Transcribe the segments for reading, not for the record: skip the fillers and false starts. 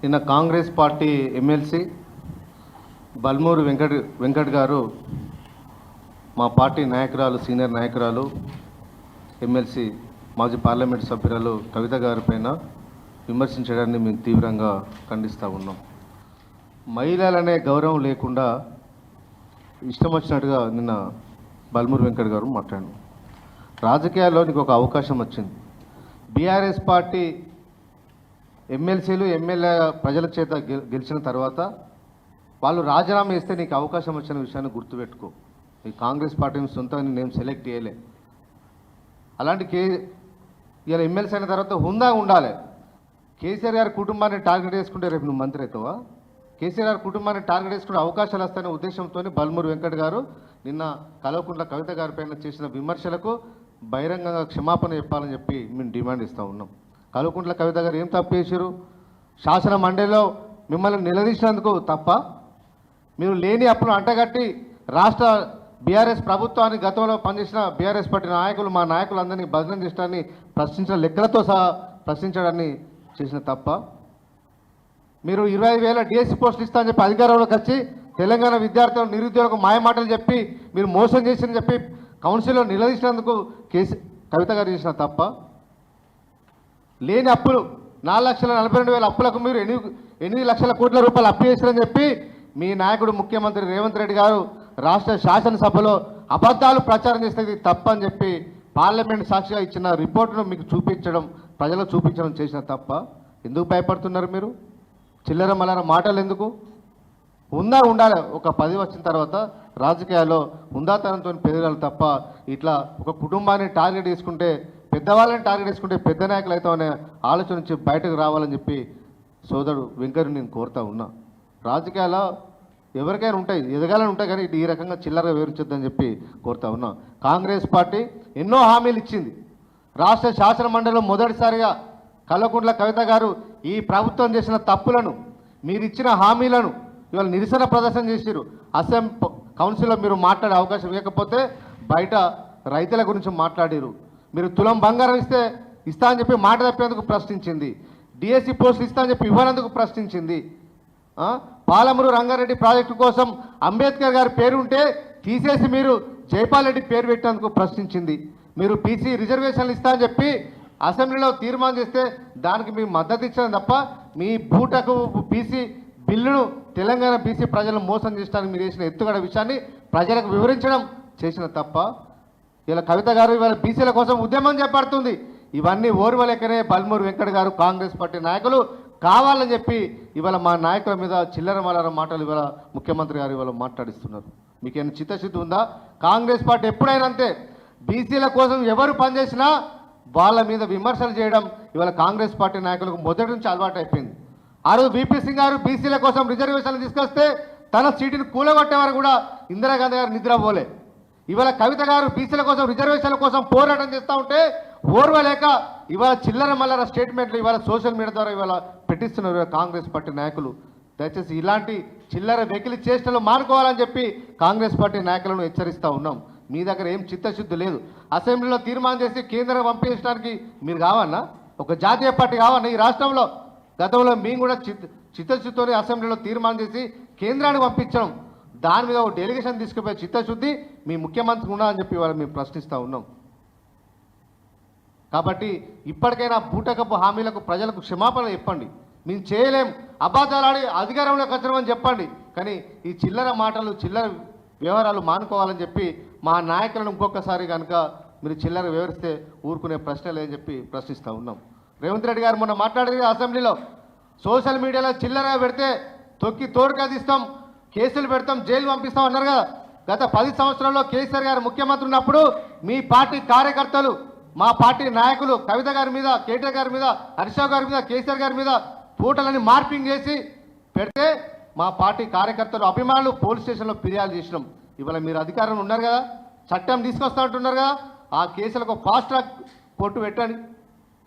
నిన్న Congress party MLC Balmoor Venkat గారు మా పార్టీ నాయకురాలు సీనియర్ నాయకురాలు ఎమ్మెల్సీ మాజీ పార్లమెంట్ సభ్యురాలు కవిత గారి పైన విమర్శించడాన్ని మేము తీవ్రంగా ఖండిస్తూ ఉన్నాం. మహిళలనే గౌరవం లేకుండా ఇష్టం వచ్చినట్టుగా నిన్న బల్మూరు వెంకట్ గారు మాట్లాడారు. రాజకీయాల్లో నీకు ఒక అవకాశం వచ్చింది. బీఆర్ఎస్ పార్టీ ఎమ్మెల్సీలు ఎమ్మెల్యే ప్రజల చేత గెలిచిన తర్వాత వాళ్ళు రాజీనామా చేస్తే నీకు అవకాశం వచ్చిన విషయాన్ని గుర్తుపెట్టుకో. ఈ కాంగ్రెస్ పార్టీని సొంతంగా నేను సెలెక్ట్ చేయలే. అలాంటి ఇలా ఎమ్మెల్సీ అయిన తర్వాత హుందా ఉండాలి. కేసీఆర్ గారి కుటుంబాన్ని టార్గెట్ చేసుకుంటే రేపు నువ్వు మంత్రి అవుతావా? కేసీఆర్ గారి కుటుంబాన్ని టార్గెట్ చేసుకునే అవకాశాలు వస్తాయనే ఉద్దేశంతో బల్మూరు వెంకట్ గారు నిన్న కల్వకుంట్ల కవిత గారి పైన చేసిన విమర్శలకు బహిరంగంగా క్షమాపణ చెప్పాలని చెప్పి మేము డిమాండ్ ఇస్తూ ఉన్నాం. కల్వకుంట్ల కవిత గారు ఏం తప్పు చేశారు? శాసన మండలిలో మిమ్మల్ని నిలదీసినందుకు తప్ప? మీరు లేని అప్పులు అంటగట్టి రాష్ట్ర బీఆర్ఎస్ ప్రభుత్వాన్ని గతంలో పనిచేసిన బీఆర్ఎస్ పార్టీ నాయకులు మా నాయకులందరినీ భజన చేయడాన్ని ప్రశ్నించిన లెక్కలతో సహా ప్రశ్నించడాన్ని చేసిన తప్ప? మీరు 20,000 డిఎస్సీ పోస్టులు ఇస్తా అని చెప్పి అధికారంలోకి వచ్చి తెలంగాణ విద్యార్థులు నిరుద్యోగులకు మాయమాటలు చెప్పి మీరు మోసం చేసిన చెప్పి కౌన్సిల్లో నిలదీసినందుకు కవిత గారు చేసిన తప్ప? లేని అప్పులు 4,42,000 అప్పులకు మీరు 8 లక్షల కోట్ల రూపాయలు అప్పు చేశారని చెప్పి మీ నాయకుడు ముఖ్యమంత్రి రేవంత్ రెడ్డి గారు రాష్ట్ర శాసనసభలో అబద్ధాలు ప్రచారం చేసేది తప్పని చెప్పి పార్లమెంట్ సాక్షిగా ఇచ్చిన రిపోర్టును మీకు చూపించడం, ప్రజలకు చూపించడం చేసిన తప్ప? ఎందుకు భయపడుతున్నారు మీరు? చిల్లర మల్లర మాటలు ఎందుకు? హుందా ఉండాలి. ఒక 10 వచ్చిన తర్వాత రాజకీయాల్లో హుందాతనంతో పెరగాలి తప్ప ఇట్లా ఒక కుటుంబాన్ని టార్గెట్ చేసుకుంటే, పెద్దవాళ్ళని టార్గెట్ చేసుకుంటే పెద్ద నాయకులు అవుతామనే ఆలోచన నుంచి బయటకు రావాలని చెప్పి సోదరుడు వెంకట్ నేను కోరుతా ఉన్నా. రాజకీయాల్లో ఎవరికైనా ఉంటాయి, ఎదగాలని ఉంటాయి, కానీ ఈ రకంగా చిల్లరగా వివరించొద్దని చెప్పి కోరుతా ఉన్నా. కాంగ్రెస్ పార్టీ ఎన్నో హామీలు ఇచ్చింది. రాష్ట్ర శాసన మండలిలో మొదటిసారిగా కల్వకుంట్ల కవిత గారు ఈ ప్రభుత్వం చేసిన తప్పులను, మీరు ఇచ్చిన హామీలను ఇవాళ నిరసన ప్రదర్శన చేసిరు. అసెంబ్లీ కౌన్సిల్లో మీరు మాట్లాడే అవకాశం ఇవ్వకపోతే బయట రైతుల గురించి మాట్లాడారు. మీరు తులం బంగారం ఇస్తా అని చెప్పి మాట తప్పేందుకు ప్రశ్నించింది. డిఎస్సీ పోస్టులు ఇస్తా అని చెప్పి ఇవ్వనందుకు ప్రశ్నించింది. పాలమూరు రంగారెడ్డి ప్రాజెక్టు కోసం అంబేద్కర్ గారి పేరు ఉంటే తీసేసి మీరు జైపాల్ రెడ్డి పేరు పెట్టేందుకు ప్రశ్నించింది. మీరు బీసీ రిజర్వేషన్లు ఇస్తా అని చెప్పి అసెంబ్లీలో తీర్మానం చేస్తే దానికి మీ మద్దతు ఇచ్చడం తప్ప మీ బూటకు బీసీ బిల్లును తెలంగాణ బీసీ ప్రజలను మోసం చేయడానికి మీరు చేసిన ఎత్తుగడ విషయాన్ని ప్రజలకు వివరించడం చేసిన తప్ప? ఇలా కవిత గారు ఇవాళ బీసీల కోసం ఉద్యమం చేపడుతుంది. ఇవన్నీ ఓర్వలేకనే బల్మూరు వెంకట్ గారు కాంగ్రెస్ పార్టీ నాయకులు కావాలని చెప్పి ఇవాళ మా నాయకుల మీద చిల్లర మల్లర మాటలు ఇవాళ ముఖ్యమంత్రి గారు ఇవాళ మాట్లాడిస్తున్నారు. మీకేమైనా చిత్తశుద్ధి ఉందా? కాంగ్రెస్ పార్టీ ఎప్పుడైనా అంతే, బీసీల కోసం ఎవరు పనిచేసినా వాళ్ళ మీద విమర్శలు చేయడం ఇవాళ కాంగ్రెస్ పార్టీ నాయకులకు మొదటి నుంచి అలవాటు అయిపోయింది. ఆ రోజు వీపీ సింగ్ గారు బీసీల కోసం రిజర్వేషన్లు తీసుకొస్తే తన సీటును కూలగొట్టే వారు కూడా ఇందిరాగాంధీ గారు నిద్రపోలే. ఇవాళ కవిత గారు బీసీల కోసం రిజర్వేషన్ల కోసం పోరాటం చేస్తూ ఉంటే ఓర్వలేక ఇవాళ చిల్లర మల్లర స్టేట్మెంట్లు ఇవాళ సోషల్ మీడియా ద్వారా ఇవాళ పెట్టిస్తున్నారు కాంగ్రెస్ పార్టీ నాయకులు. దయచేసి ఇలాంటి చిల్లర వెకిలి చేష్టలు మానుకోవాలని చెప్పి కాంగ్రెస్ పార్టీ నాయకులను హెచ్చరిస్తూ ఉన్నాం. మీ దగ్గర ఏం చిత్తశుద్ధి లేదు. అసెంబ్లీలో తీర్మానం చేసి కేంద్రం పంపించడానికి మీరు కావన్నా? ఒక జాతీయ పార్టీ కావన్నా ఈ రాష్ట్రంలో? గతంలో మేము కూడా చిత్తశుద్ధితో అసెంబ్లీలో తీర్మానం చేసి కేంద్రానికి పంపించడం, దాని మీద ఒక డెలిగేషన్ తీసుకుపోయే చిత్తశుద్ధి మీ ముఖ్యమంత్రికి ఉన్నదని చెప్పి వాళ్ళు మేము ప్రశ్నిస్తూ ఉన్నాం. కాబట్టి ఇప్పటికైనా బూటకపు హామీలకు ప్రజలకు క్షమాపణ చెప్పండి. మేము చేయలేం, అబద్ధాలాడి అధికారంలోకి వచ్చినామని చెప్పండి. కానీ ఈ చిల్లర మాటలు, చిల్లర వ్యవహారాలు మానుకోవాలని చెప్పి మా నాయకులను ఇంకొకసారి కనుక మీరు చిల్లర వివరిస్తే ఊరుకునే ప్రశ్న లేదని చెప్పి ప్రశ్నిస్తూ ఉన్నాం. రేవంత్ రెడ్డి గారు మొన్న మాట్లాడేది అసెంబ్లీలో, సోషల్ మీడియాలో చిల్లర పెడితే తొక్కి తోడుగా తీస్తాం, కేసులు పెడతాం, జైలు పంపిస్తాం అన్నారు కదా. గత 10 సంవత్సరాల్లో కేసీఆర్ గారు ముఖ్యమంత్రి ఉన్నప్పుడు మీ పార్టీ కార్యకర్తలు, మా పార్టీ నాయకులు కవిత గారి మీద, కేటీఆర్ గారి మీద, హరీష్ రావు గారి మీద, కేసీఆర్ గారి మీద ఫోటోలని మార్పింగ్ చేసి పెడితే మా పార్టీ కార్యకర్తలు, అభిమానులు పోలీస్ స్టేషన్లో ఫిర్యాదు చేసినాం. ఇవాళ మీరు అధికారంలో ఉన్నారు కదా, చట్టం తీసుకొస్తా ఉంటున్నారు కదా, ఆ కేసులకు ఫాస్ట్ ట్రాక్ కోర్టు పెట్టండి.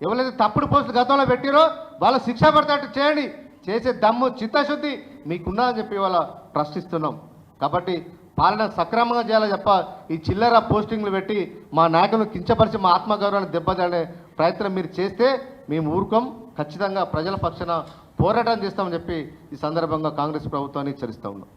ఎవరైతే తప్పుడు పోస్టులు గతంలో పెట్టారో వాళ్ళు శిక్ష పడతాడు చేయండి. చేసే దమ్ము, చిత్తశుద్ధి మీకున్నదని చెప్పి ఇవాళ ప్రశ్నిస్తున్నాం. కాబట్టి పాలన సక్రమంగా చేయాలని చెప్ప ఈ చిల్లర పోస్టింగ్లు పెట్టి మా నాయకులను కించపరిచి మా ఆత్మగౌరవాన్ని దెబ్బతీసే ప్రయత్నం మీరు చేస్తే మేము ఊరుకోం. ఖచ్చితంగా ప్రజల పక్షాన పోరాటం చేస్తామని చెప్పి ఈ సందర్భంగా కాంగ్రెస్ ప్రభుత్వాన్ని హెచ్చరిస్తా ఉన్నాం.